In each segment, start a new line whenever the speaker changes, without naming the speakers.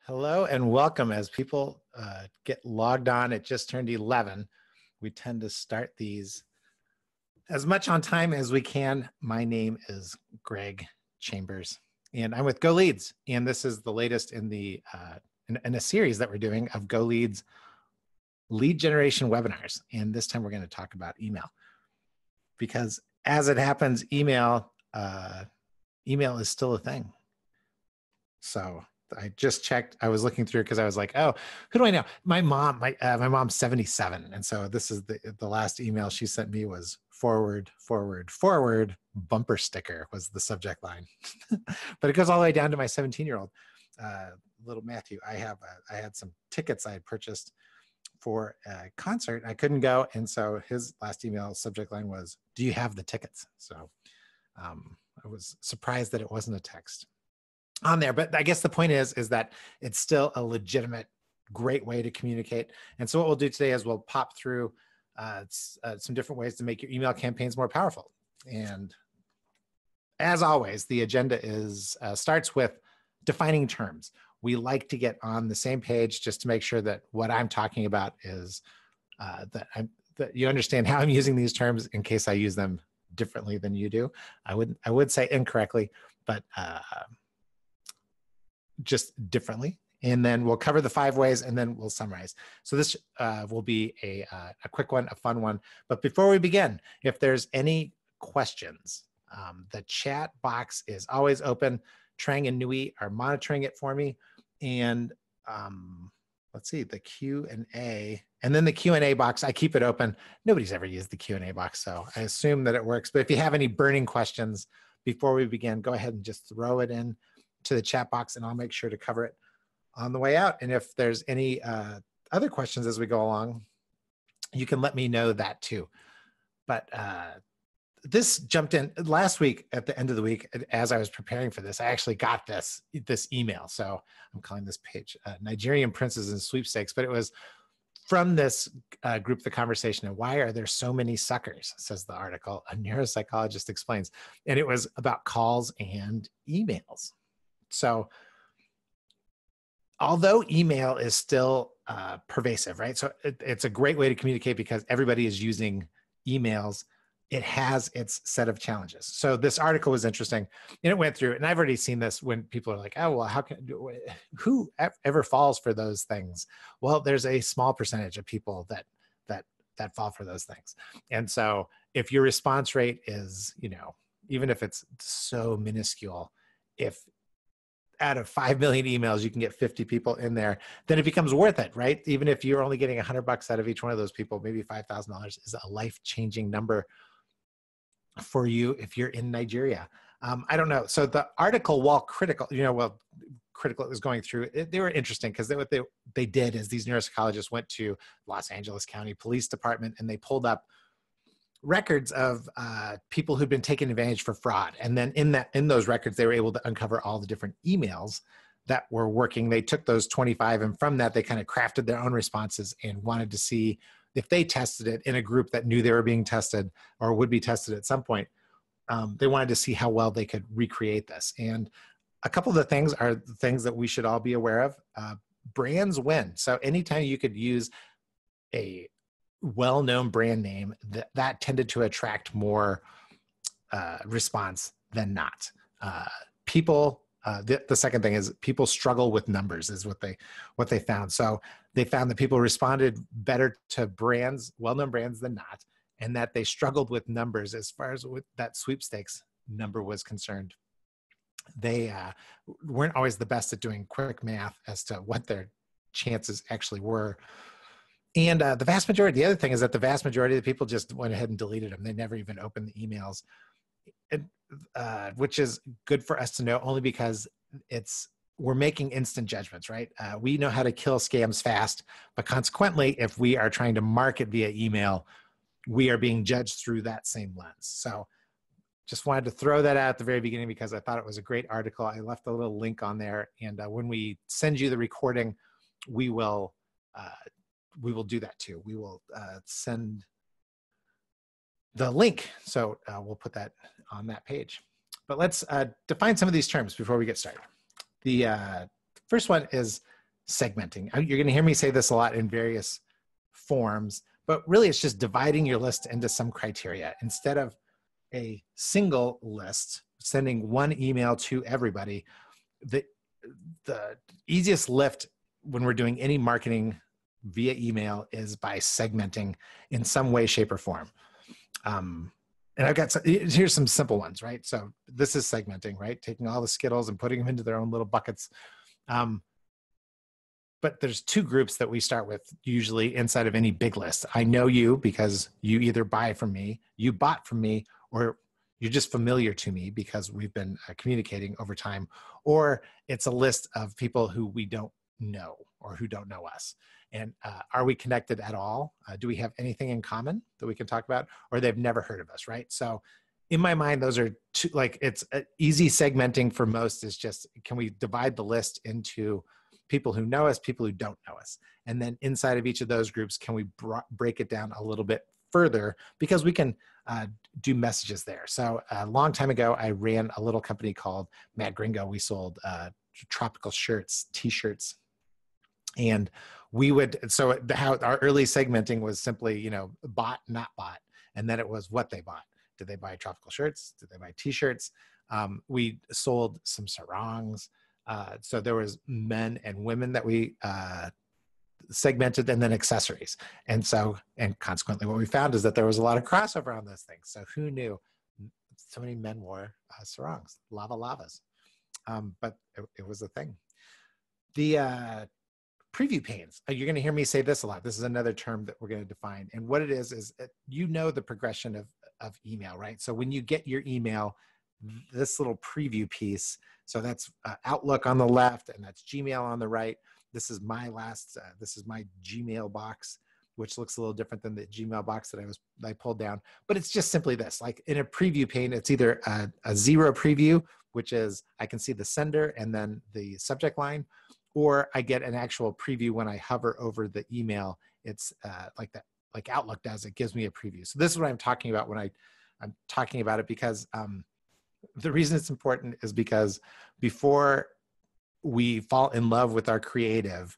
Hello and welcome. As people get logged on, it just turned 11. We tend to start these as much on time as we can. My name is Greg Chambers, and I'm with Go Leads, and this is the latest in the in a series that we're doing of Go Leads lead generation webinars. And this time we're going to talk about email, because as it happens, email is still a thing. So I just checked. I was looking through because I was like, oh, who do I know? My mom, my mom's 77. And so this is the last email she sent me was forward, bumper sticker was the subject line. But it goes all the way down to my 17-year-old, little Matthew. I had some tickets I had purchased for a concert. I couldn't go. And so his last email subject line was, do you have the tickets? So I was surprised that it wasn't a text on there. But I guess the point is that it's still a legitimate, great way to communicate. And so what we'll do today is we'll pop through some different ways to make your email campaigns more powerful. And as always, the agenda is starts with defining terms. We like to get on the same page just to make sure that what I'm talking about is that you understand how I'm using these terms in case I use them differently than you do. I would say incorrectly, but just differently. And then we'll cover the 5 ways and then we'll summarize. So this will be a quick one, a fun one. But before we begin, if there's any questions, the chat box is always open. Trang and Nui are monitoring it for me. And let's see, the Q&A, and then the Q&A box, I keep it open. Nobody's ever used the Q&A box, so I assume that it works. But if you have any burning questions before we begin, go ahead and just throw it in to the chat box and I'll make sure to cover it on the way out. And if there's any other questions as we go along, you can let me know that too. But this jumped in last week at the end of the week. As I was preparing for this, I actually got this email. So I'm calling this page Nigerian Princes and Sweepstakes, but it was from this group, The Conversation, and why are there so many suckers, says the article, a neuropsychologist explains. And it was about calls and emails. So although email is still pervasive, right? So it's a great way to communicate because everybody is using emails. It has its set of challenges. So this article was interesting, and it went through, and I've already seen this when people are like, oh, well, who ever falls for those things? Well, there's a small percentage of people that fall for those things. And so if your response rate is, even if it's so minuscule, if out of 5 million emails, you can get 50 people in there, then it becomes worth it, right? Even if you're only getting $100 out of each one of those people, maybe $5,000 is a life-changing number for you if you're in Nigeria. I don't know. So the article, while critical, critical it was going through, they were interesting because what they did is these neuropsychologists went to Los Angeles County Police Department and they pulled up records of people who'd been taken advantage for fraud. And then in those records, they were able to uncover all the different emails that were working. They took those 25, and from that, they kind of crafted their own responses and wanted to see if they tested it in a group that knew they were being tested or would be tested at some point. They wanted to see how well they could recreate this. And a couple of the things are the things that we should all be aware of. Brands win. So anytime you could use a well-known brand name, that tended to attract more response than not. People, the second thing is people struggle with numbers is what they found. So they found that people responded better to brands, well-known brands than not, and that they struggled with numbers as far as with that sweepstakes number was concerned. They weren't always the best at doing quick math as to what their chances actually were. And the other thing is that the vast majority of the people just went ahead and deleted them. They never even opened the emails, which is good for us to know only because we're making instant judgments, right? We know how to kill scams fast, but consequently, if we are trying to market via email, we are being judged through that same lens. So just wanted to throw that out at the very beginning because I thought it was a great article. I left a little link on there. And when we send you the recording, we will do that too. We will send the link. So we'll put that on that page. But let's define some of these terms before we get started. The first one is segmenting. You're going to hear me say this a lot in various forms, but really it's just dividing your list into some criteria. Instead of a single list, sending one email to everybody, the easiest lift when we're doing any marketing via email is by segmenting in some way, shape, or form. And I've got here's some simple ones, right? So this is segmenting, right? Taking all the Skittles and putting them into their own little buckets. But there's two groups that we start with usually inside of any big list. I know you because you either buy from me, you bought from me, or you're just familiar to me because we've been communicating over time, or it's a list of people who we don't know or who don't know us. And are we connected at all? Do we have anything in common that we can talk about, or they've never heard of us, right? So in my mind, those are two, like it's easy segmenting for most is just, can we divide the list into people who know us, people who don't know us? And then inside of each of those groups, can we break it down a little bit further, because we can do messages there. So a long time ago, I ran a little company called Mad Gringo. We sold tropical shirts, t-shirts. And we would, so how our early segmenting was simply, you know, bought, not bought. And then it was what they bought. Did they buy tropical shirts? Did they buy t-shirts? We sold some sarongs. So there was men and women that we segmented, and then accessories. And so, and consequently what we found is that there was a lot of crossover on those things. So who knew so many men wore sarongs, lavas. But it was a thing. The preview panes. You're going to hear me say this a lot. This is another term that we're going to define. And what it is you know the progression of email, right? So when you get your email, this little preview piece, so that's Outlook on the left, and that's Gmail on the right. This is my this is my Gmail box, which looks a little different than the Gmail box that I pulled down. But it's just simply this, like in a preview pane, it's either a zero preview, which is I can see the sender and then the subject line, or I get an actual preview when I hover over the email. It's like that, like Outlook does. It gives me a preview. So this is what I'm talking about when I'm talking about it, because the reason it's important is because before we fall in love with our creative,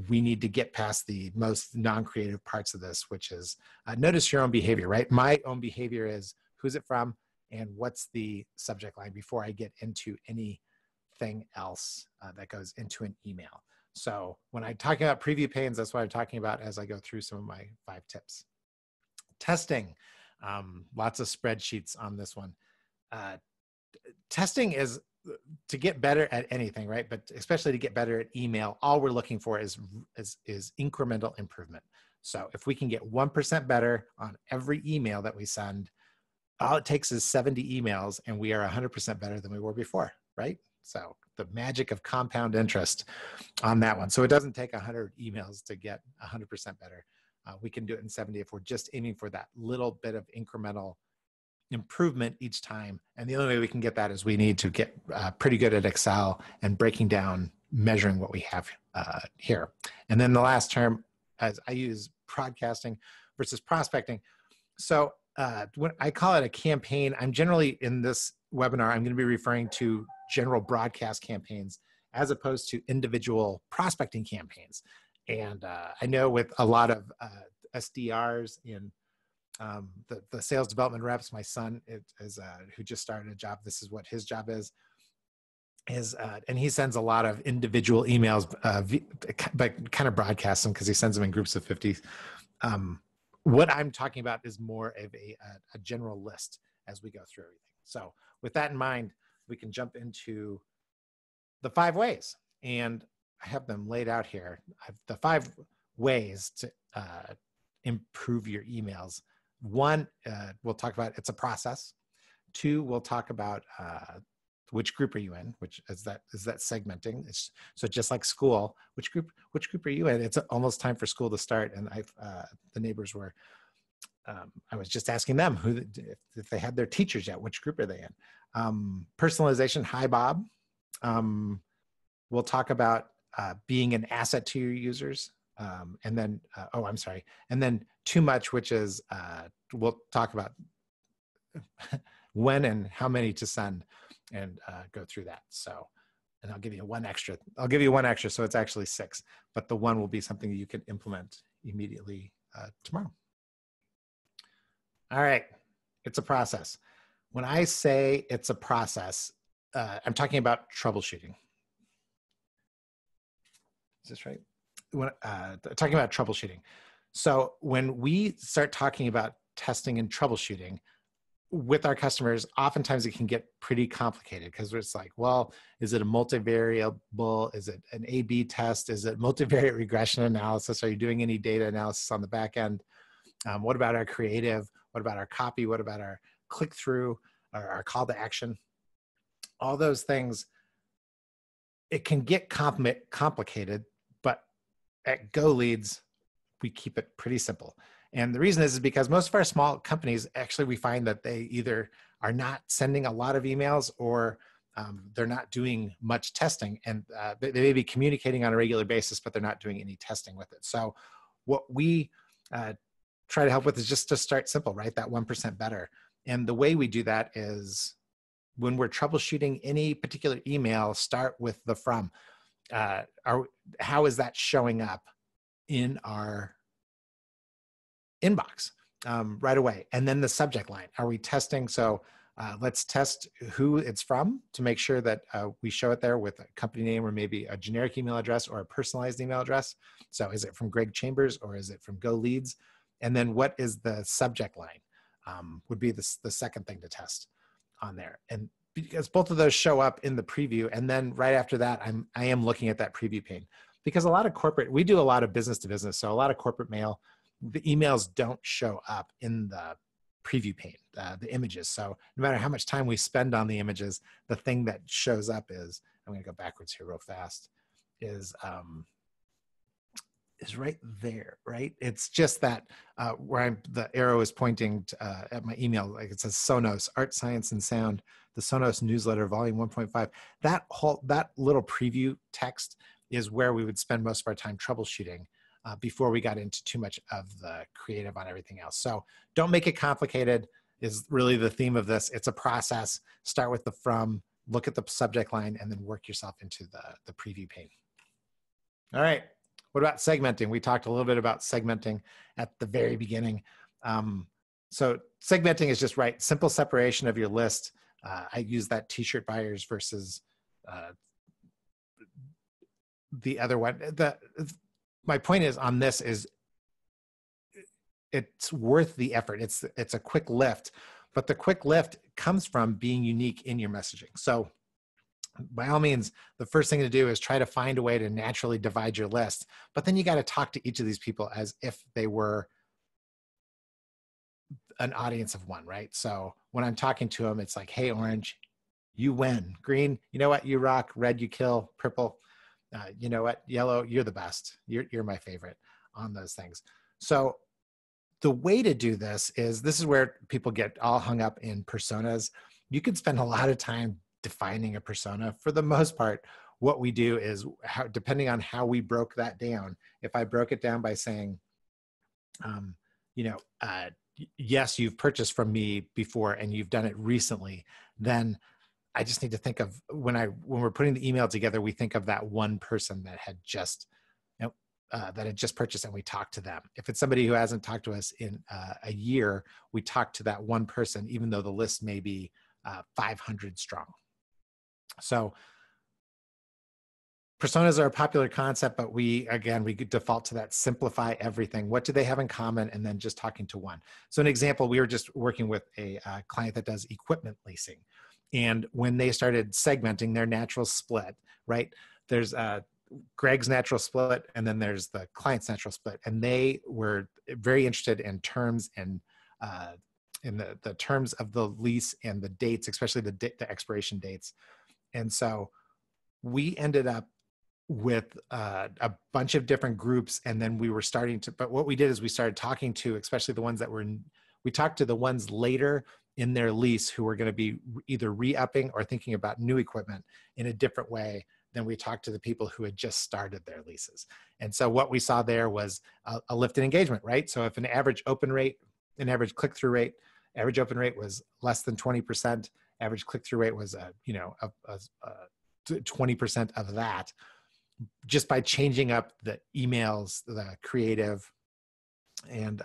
we need to get past the most non-creative parts of this, which is notice your own behavior, right? My own behavior is who's it from and what's the subject line before I get into anything else that goes into an email. So when I'm talking about preview panes, that's what I'm talking about as I go through some of my 5 tips. Testing, lots of spreadsheets on this one. Testing is to get better at anything, right? But especially to get better at email, all we're looking for is incremental improvement. So if we can get 1% better on every email that we send, all it takes is 70 emails and we are 100% better than we were before, right? So the magic of compound interest on that one. So it doesn't take 100 emails to get 100% better. We can do it in 70 if we're just aiming for that little bit of incremental improvement each time. And the only way we can get that is we need to get pretty good at Excel and breaking down, measuring what we have here. And then the last term, as I use broadcasting versus prospecting. So when I call it a campaign, I'm generally in this webinar, I'm going to be referring to general broadcast campaigns as opposed to individual prospecting campaigns. And I know with a lot of SDRs in the sales development reps, my son is who just started a job. This is what his job is and he sends a lot of individual emails, but kind of broadcasts them because he sends them in groups of 50. What I'm talking about is more of a general list as we go through everything. So with that in mind, we can jump into the 5 ways, and I have them laid out here. The 5 ways to improve your emails. 1, we'll talk about it's a process. 2, we'll talk about which group are you in, which is that segmenting. So just like school, which group are you in? It's almost time for school to start, and the neighbors were. I was just asking them if they had their teachers yet. Which group are they in? Personalization. Hi, Bob. We'll talk about being an asset to your users. And then, I'm sorry. And then too much, which is, we'll talk about when and how many to send and go through that. So and I'll give you one extra. I'll give you one extra, so it's actually 6. But the one will be something that you can implement immediately tomorrow. All right, it's a process. When I say it's a process, I'm talking about troubleshooting. Is this right? When talking about troubleshooting. So when we start talking about testing and troubleshooting with our customers, oftentimes it can get pretty complicated because it's like, well, is it a multivariable? Is it an A/B test? Is it multivariate regression analysis? Are you doing any data analysis on the back end? What about our creative? What about our copy? What about our click-through or our call to action? All those things, it can get complicated, but at GoLeads, we keep it pretty simple. And the reason is because most of our small companies, actually, we find that they either are not sending a lot of emails or they're not doing much testing. And they may be communicating on a regular basis, but they're not doing any testing with it. So what we try to help with is just to start simple, right? That 1% better. And the way we do that is when we're troubleshooting any particular email, start with the from. How is that showing up in our inbox right away? And then the subject line. Are we testing? So let's test who it's from to make sure that we show it there with a company name or maybe a generic email address or a personalized email address. So is it from Greg Chambers or is it from GoLeads? And then what is the subject line would be the second thing to test on there. And because both of those show up in the preview, and then right after that, I am looking at that preview pane because a lot of corporate, we do a lot of business to business. So a lot of corporate mail, the emails don't show up in the preview pane, the images. So no matter how much time we spend on the images, the thing that shows up is, I'm going to go backwards here real fast, is right there, right? It's just that where the arrow is pointing to, at my email, like it says Sonos, Art, Science, and Sound, the Sonos newsletter, volume 1.5. That little preview text is where we would spend most of our time troubleshooting before we got into too much of the creative on everything else. So don't make it complicated is really the theme of this. It's a process. Start with the from, look at the subject line, and then work yourself into the preview pane. All right. What about segmenting? We talked a little bit about segmenting at the very beginning. So segmenting is just right, simple separation of your list. I use that t-shirt buyers versus the other one. My point is on this is it's worth the effort. It's a quick lift, but the quick lift comes from being unique in your messaging. So by all means, the first thing to do is try to find a way to naturally divide your list, but then you got to talk to each of these people as if they were an audience of one, right? So when I'm talking to them, it's like, hey, orange, you win. Green, you know what? You rock. Red, you kill. Purple, you know what? Yellow, you're the best. You're my favorite on those things. So the way to do this is where people get all hung up in personas. You could spend a lot of time defining a persona. For the most part, what we do is, depending on how we broke that down, if I broke it down by saying, yes, you've purchased from me before and you've done it recently, then I just need to think of when we're putting the email together, we think of that one person that had just purchased and we talk to them. If it's somebody who hasn't talked to us in a year, we talk to that one person, even though the list may be 500 strong. So personas are a popular concept, but we default to that simplify everything. What do they have in common? And then just talking to one. So an example, we were just working with a client that does equipment leasing. And when they started segmenting their natural split, right? There's Greg's natural split, and then there's the client's natural split. And they were very interested in terms and in the terms of the lease and the dates, especially the expiration dates. And so we ended up with a bunch of different groups, and then we were but what we did is we started talking to, especially the ones that we talked to the ones later in their lease who were going to be either re-upping or thinking about new equipment in a different way than we talked to the people who had just started their leases. And so what we saw there was a lift in engagement, right? So if an average click-through rate, average open rate was less than 20%, average click-through rate was 20% of that just by changing up the emails, the creative, and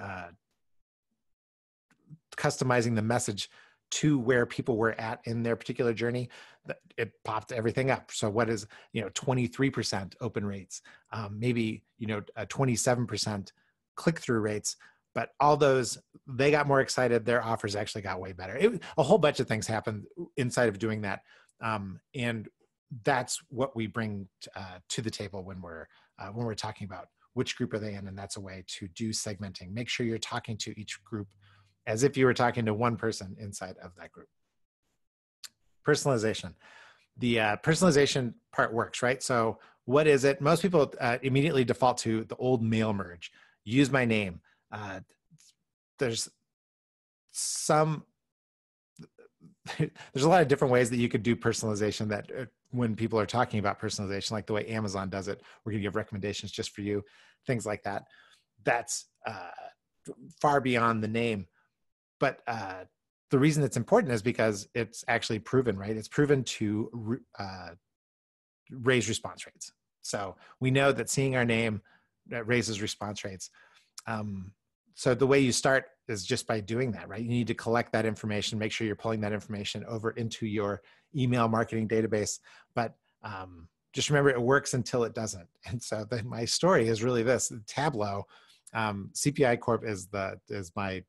customizing the message to where people were at in their particular journey. It popped everything up. So what is, 23% open rates, maybe, 27% click-through rates, but all those, they got more excited. Their offers actually got way better. A whole bunch of things happened inside of doing that. And that's what we bring to the table when we're talking about which group are they in. And that's a way to do segmenting. Make sure you're talking to each group as if you were talking to one person inside of that group. Personalization. The personalization part works, right? So what is it? Most people immediately default to the old mail merge. Use my name. There's a lot of different ways that you could do personalization that when people are talking about personalization, like the way Amazon does it, we're going to give recommendations just for you, things like that. That's far beyond the name. But the reason it's important is because it's actually proven, right? It's proven to raise response rates. So we know that seeing our name raises response rates. So the way you start is just by doing that, right? You need to collect that information, make sure you're pulling that information over into your email marketing database. But just remember, it works until it doesn't. And so my story is really this: Tableau. CPI Corp is my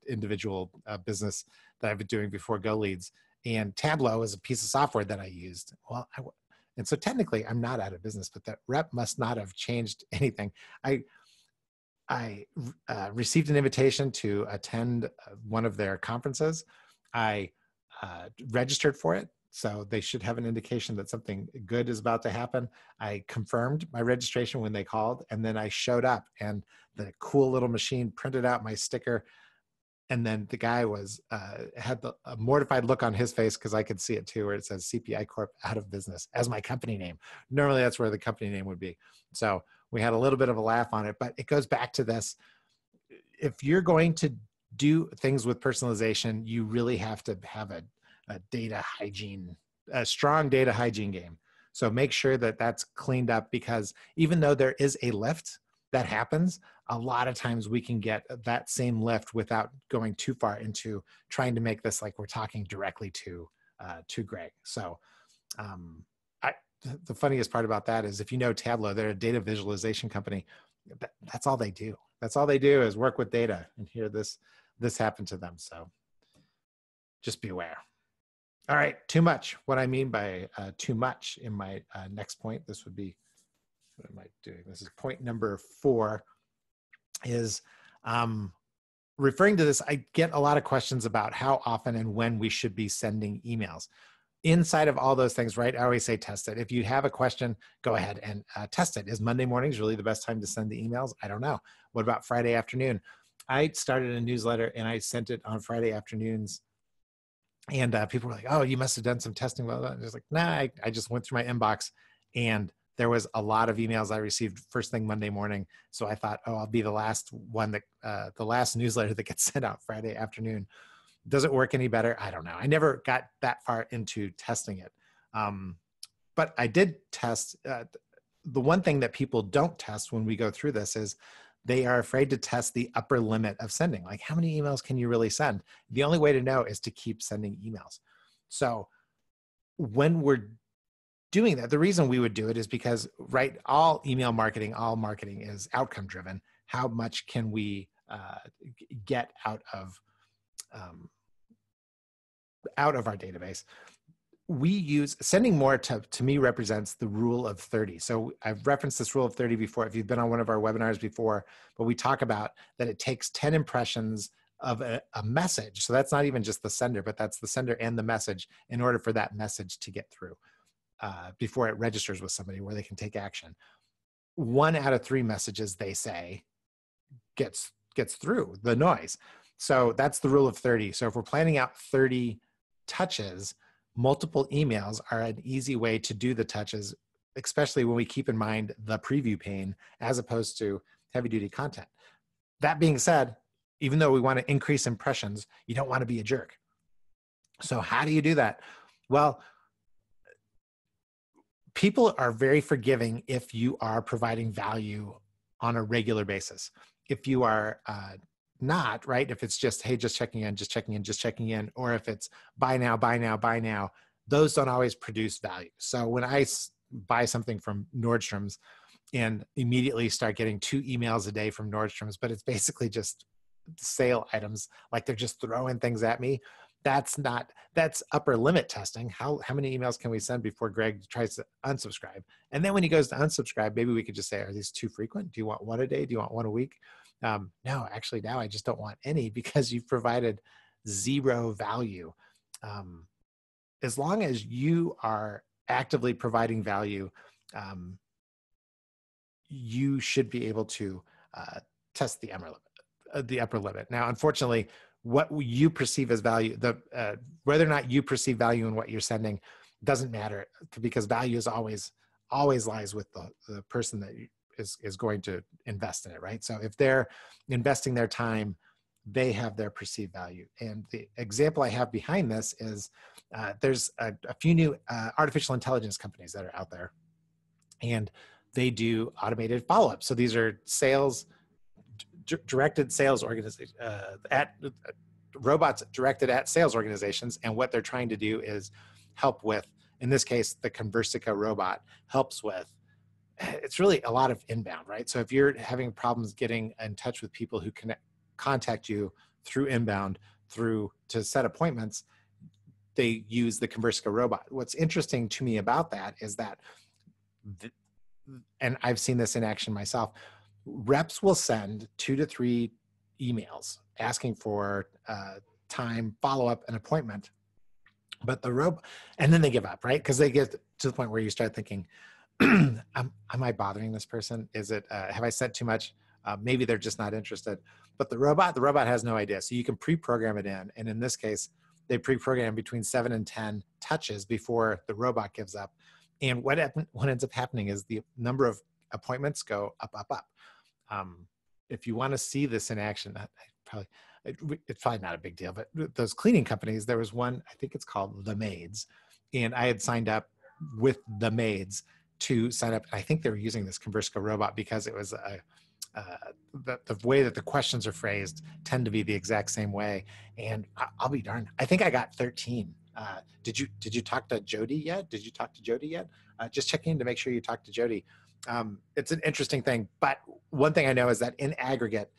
individual business that I've been doing before GoLeads, and Tableau is a piece of software that I used. Well, and so technically I'm not out of business, but that rep must not have changed anything. I received an invitation to attend one of their conferences. I registered for it, so they should have an indication that something good is about to happen. I confirmed my registration when they called, and then I showed up, and the cool little machine printed out my sticker. And then the guy had a mortified look on his face, because I could see it too, where it says CPI Corp out of business as my company name. Normally that's where the company name would be. So we had a little bit of a laugh on it, but it goes back to this. If you're going to do things with personalization, you really have to have a strong data hygiene game. So make sure that that's cleaned up, because even though there is a lift that happens, a lot of times we can get that same lift without going too far into trying to make this like we're talking directly to Greg. So the funniest part about that is, if you know Tableau, they're a data visualization company. That's all they do. That's all they do is work with data. And here this happened to them. So just be aware. All right, too much. What I mean by too much in my next point, this would be, what am I doing? This is point number 4, is referring to this. I get a lot of questions about how often and when we should be sending emails. Inside of all those things, right? I always say test it. If you have a question, go ahead and test it. Is Monday mornings really the best time to send the emails? I don't know. What about Friday afternoon? I started a newsletter and I sent it on Friday afternoons. And people were like, oh, you must have done some testing. Well, I was like, nah, I just went through my inbox, and there was a lot of emails I received first thing Monday morning. So I thought, oh, I'll be the last one that, the last newsletter that gets sent out Friday afternoon. Does it work any better? I don't know. I never got that far into testing it. But I did test. The one thing that people don't test when we go through this is they are afraid to test the upper limit of sending. Like, how many emails can you really send? The only way to know is to keep sending emails. So when we're doing that, the reason we would do it is because, right, all email marketing, all marketing is outcome driven. How much can we get out of our database? We use sending more to me represents the rule of 30. So I've referenced this rule of 30 before, if you've been on one of our webinars before, but we talk about that it takes 10 impressions of a message. So that's not even just the sender, but that's the sender and the message in order for that message to get through before it registers with somebody where they can take action. 1 out of 3 messages, they say, gets through the noise. So that's the rule of 30. So if we're planning out 30 touches, multiple emails are an easy way to do the touches, especially when we keep in mind the preview pane as opposed to heavy duty content. That being said, even though we want to increase impressions, you don't want to be a jerk. So how do you do that? Well, people are very forgiving if you are providing value on a regular basis. If you are not, right? If it's just, hey, just checking in, just checking in, just checking in, or if it's buy now, buy now, buy now, those don't always produce value. So when I buy something from Nordstrom's and immediately start getting 2 emails a day from Nordstrom's, but it's basically just sale items, like they're just throwing things at me. That's upper limit testing. How many emails can we send before Greg tries to unsubscribe? And then when he goes to unsubscribe, maybe we could just say, are these too frequent? Do you want one a day? Do you want one a week? No, actually now I just don't want any, because you've provided 0 value. As long as you are actively providing value, you should be able to test the upper limit. Now, unfortunately, what you perceive as value, whether or not you perceive value in what you're sending doesn't matter, because value is always lies with the person that is going to invest in it, right? So if they're investing their time, they have their perceived value. And the example I have behind this is there's a few new artificial intelligence companies that are out there, and they do automated follow-up. So these are directed sales organizations, robots directed at sales organizations. And what they're trying to do is help with, in this case, the Conversica robot helps with, it's really a lot of inbound, right? So if you're having problems getting in touch with people who contact you through inbound, to set appointments, they use the Conversica robot. What's interesting to me about that is that, and I've seen this in action myself, reps will send 2 to 3 emails asking for time, follow-up, and appointment, but the robot, and then they give up, right? Because they get to the point where you start thinking, am I bothering this person? Is it, have I said too much? Maybe they're just not interested. But the robot has no idea. So you can pre-program it in. And in this case, they pre-program between 7 and 10 touches before the robot gives up. And what ends up happening is the number of appointments go up, up, up. If you want to see this in action, it's probably not a big deal, but those cleaning companies, there was one, I think it's called The Maids, and I had signed up with The Maids to sign up. I think they were using this Conversica robot because it was the way that the questions are phrased tend to be the exact same way. And I'll be darned, I think I got 13. Did you talk to Jody yet? Did you talk to Jody yet? Just checking to make sure you talk to Jody. It's an interesting thing, but one thing I know is that in aggregate,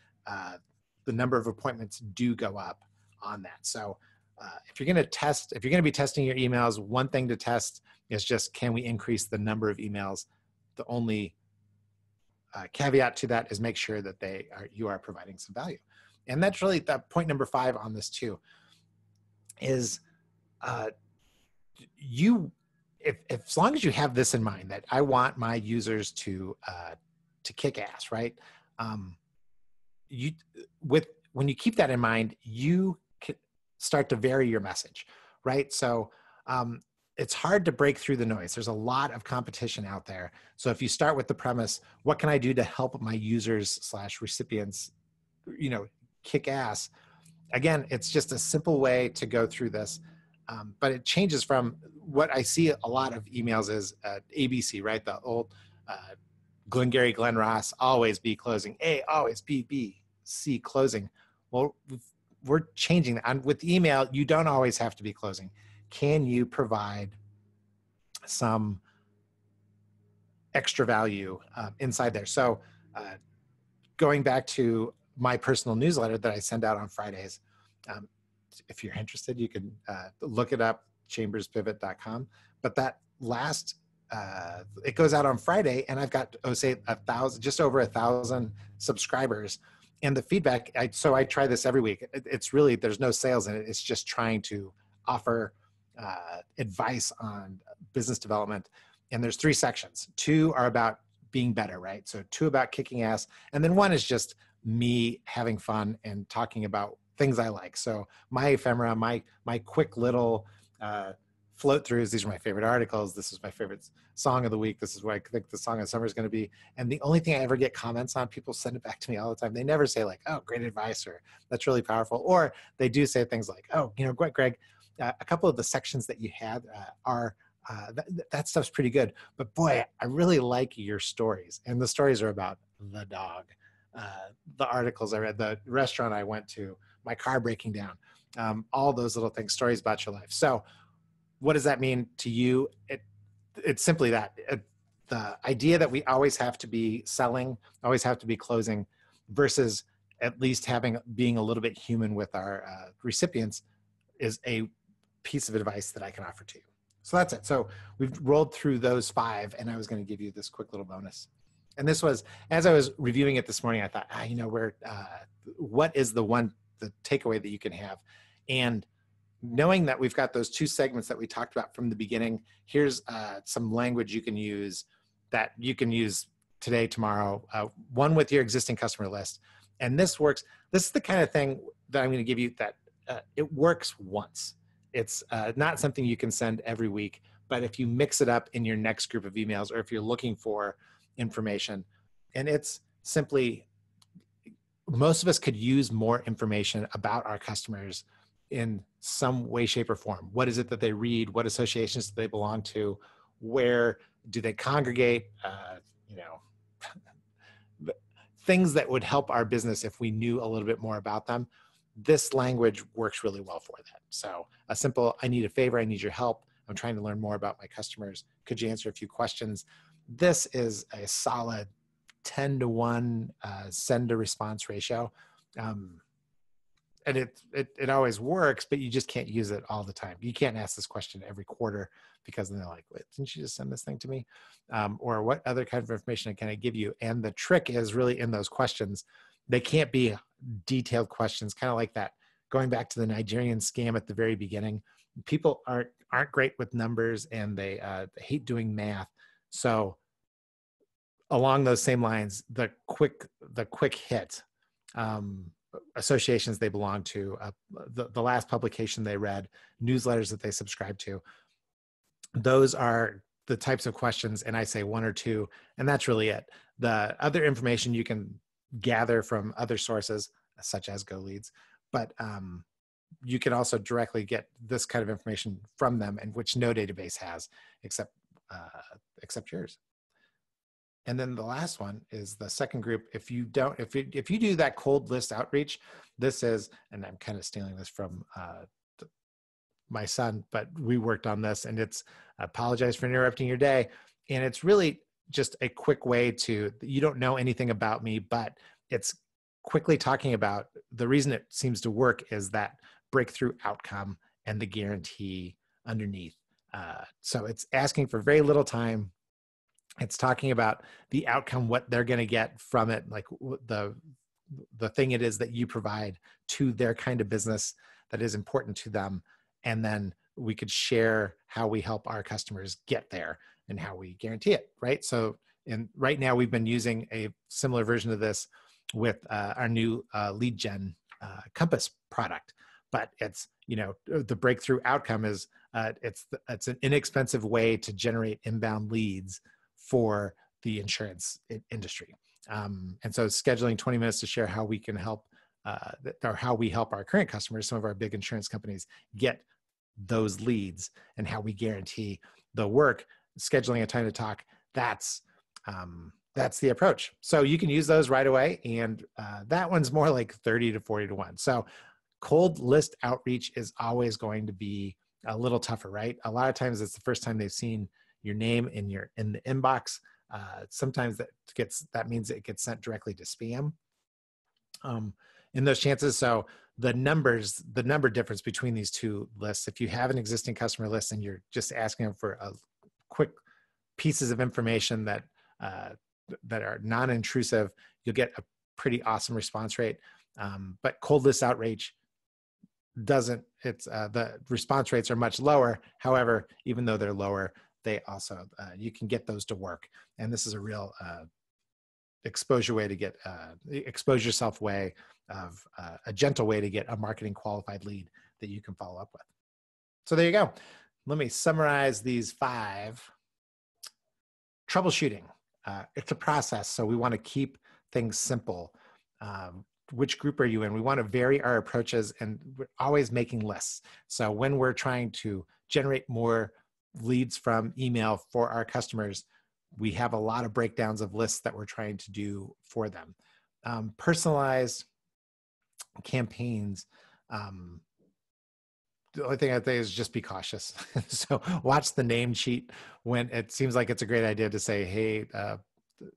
the number of appointments do go up on that. So if you're going to be testing your emails, one thing to test is just, can we increase the number of emails? The only caveat to that is make sure that you are providing some value. And that's really the point number 5 on this too, is as long as you have this in mind, that I want my users to kick ass, right? When you keep that in mind, you can start to vary your message, right? So it's hard to break through the noise. There's a lot of competition out there. So if you start with the premise, what can I do to help my users / recipients, kick ass? Again, it's just a simple way to go through this. But it changes from what I see a lot of emails is ABC, right? The old Glengarry Glen Ross, always be closing. A, always B, C, closing. Well, we're changing that. And with email, you don't always have to be closing. Can you provide some extra value inside there? So going back to my personal newsletter that I send out on Fridays, if you're interested, you can look it up, chamberspivot.com. But that last, it goes out on Friday, and I've got, just over 1,000 subscribers. And the feedback, so I try this every week. It's really, there's no sales in it. It's just trying to offer advice on business development. And there's 3 sections. 2 are about being better, right? So 2 about kicking ass. And then 1 is just me having fun and talking about things I like. So my ephemera, my quick little float throughs, these are my favorite articles. This is my favorite song of the week. This is what I think the song of summer is going to be. And the only thing I ever get comments on, people send it back to me all the time. They never say like, oh, great advice, or that's really powerful. Or they do say things like, oh, Greg, a couple of the sections that you had are that stuff's pretty good. But boy, I really like your stories. And the stories are about the dog, the articles I read, the restaurant I went to, my car breaking down, all those little things, stories about your life. So what does that mean to you? It's simply that the idea that we always have to be selling, always have to be closing, versus at least being a little bit human with our recipients, is a piece of advice that I can offer to you. So that's it. So we've rolled through those 5, and I was going to give you this quick little bonus. And this was, as I was reviewing it this morning, I thought, what is the takeaway that you can have? And knowing that we've got those 2 segments that we talked about from the beginning, here's some language you can use today, tomorrow, one with your existing customer list. And this works. This is the kind of thing that I'm going to give you that it works once. It's not something you can send every week, but if you mix it up in your next group of emails, or if you're looking for information, and it's simply, most of us could use more information about our customers in some way, shape, or form. What is it that they read? What associations do they belong to? Where do they congregate? Things that would help our business if we knew a little bit more about them. This language works really well for that. So a simple, I need a favor, I need your help, I'm trying to learn more about my customers. Could you answer a few questions? This is a solid 10-to-1 send to response ratio. And it always works, but you just can't use it all the time. You can't ask this question every quarter, because then they're like, wait, didn't you just send this thing to me? Or what other kind of information can I give you? And the trick is really in those questions. They can't be detailed questions, kind of like that, going back to the Nigerian scam at the very beginning. People aren't great with numbers, and they hate doing math. So along those same lines, the quick hit, associations they belong to, the last publication they read, newsletters that they subscribe to, those are the types of questions. And I say 1 or 2, and that's really it. The other information you can gather from other sources, such as GoLeads, but you can also directly get this kind of information from them, and which no database has except yours. And then the last one is the second group. If you do that cold list outreach, this is, and I'm kind of stealing this from my son, but we worked on this, and it's, apologize for interrupting your day. And it's really just a quick way to, you don't know anything about me, but it's quickly talking about the reason it seems to work is that breakthrough outcome and the guarantee underneath. So it's asking for very little time. It's talking about the outcome, what they're going to get from it, like the thing it is that you provide to their kind of business that is important to them. And then we could share how we help our customers get there and how we guarantee it, right? So right now we've been using a similar version of this with our new lead gen Compass product. But it's, the breakthrough outcome is it's an inexpensive way to generate inbound leads for the insurance industry. And so scheduling 20 minutes to share how we can help, or how we help our current customers, some of our big insurance companies, get those leads, and how we guarantee the work, scheduling a time to talk. That's the approach. So you can use those right away. And that one's more like 30 to 40 to 1. So cold list outreach is always going to be a little tougher, right? A lot of times it's the first time they've seen your name in the inbox. Sometimes that means it gets sent directly to spam. In those chances, so the number difference between these 2 lists, if you have an existing customer list and you're just asking them for a quick pieces of information that are non-intrusive, you'll get a pretty awesome response rate. But cold list outreach doesn't, the response rates are much lower. However, even though they're lower, they also, you can get those to work. And this is a real expose yourself way of a gentle way to get a marketing qualified lead that you can follow up with. So there you go. Let me summarize these 5. Troubleshooting. It's a process. So we want to keep things simple. Which group are you in? We want to vary our approaches, and we're always making lists. So when we're trying to generate more leads from email for our customers, we have a lot of breakdowns of lists that we're trying to do for them. Personalized campaigns. The only thing I'd say is just be cautious. So watch the name sheet when it seems like it's a great idea to say,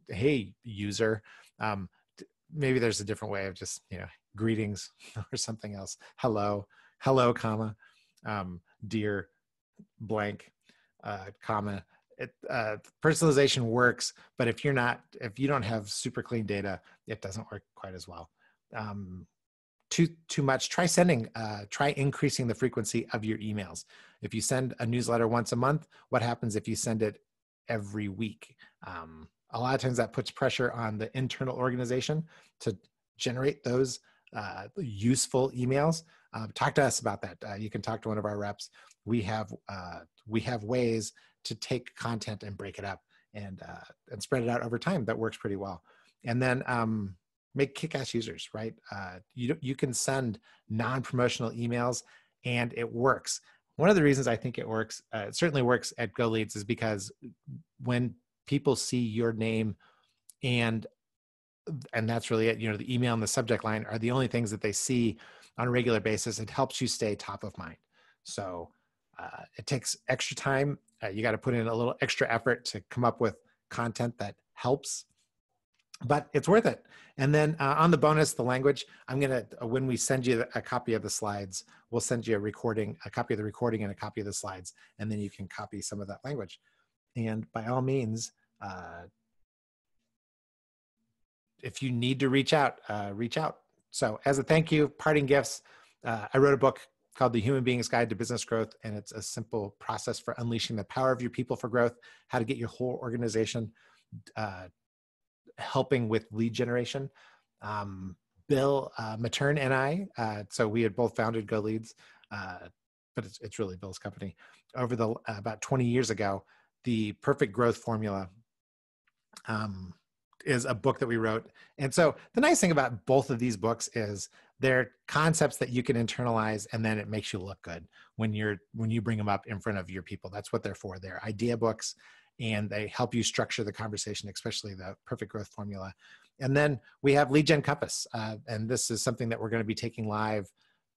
hey, user. Maybe there's a different way of just, greetings or something else. Hello, comma, dear blank, comma. Personalization works, but if you don't have super clean data, it doesn't work quite as well. Too much. Try increasing the frequency of your emails. If you send a newsletter once a month, what happens if you send it every week? A lot of times that puts pressure on the internal organization to generate those useful emails. Talk to us about that. You can talk to one of our reps. We have ways to take content and break it up and spread it out over time. That works pretty well. And then make kick-ass users, right? You can send non-promotional emails and it works. One of the reasons I think it works, it certainly works at GoLeads, is because when people see your name and that's really it, the email and the subject line are the only things that they see on a regular basis, it helps you stay top of mind. So it takes extra time. You got to put in a little extra effort to come up with content that helps, but it's worth it. And then on the bonus, the language, when we send you a copy of the slides, we'll send you a copy of the recording and a copy of the slides, and then you can copy some of that language. And by all means, if you need to reach out, reach out. So as a thank you, parting gifts, I wrote a book called The Human Being's Guide to Business Growth, and it's a simple process for unleashing the power of your people for growth, how to get your whole organization helping with lead generation. Bill Matern and I, so we had both founded GoLeads, but it's really Bill's company. Over about 20 years ago, The Perfect Growth Formula is a book that we wrote. And so the nice thing about both of these books is they're concepts that you can internalize, and then it makes you look good when you bring them up in front of your people. That's what they're for. They're idea books, and they help you structure the conversation, especially the Perfect Growth Formula. And then we have Lead Gen Compass, and this is something that we're going to be taking live,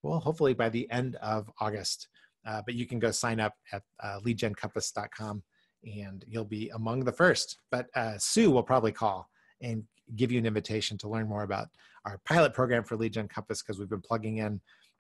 well, hopefully by the end of August. But you can go sign up at leadgencompass.com, and you'll be among the first. But Sue will probably call and give you an invitation to learn more about our pilot program for Lead Gen Compass, because we've been plugging in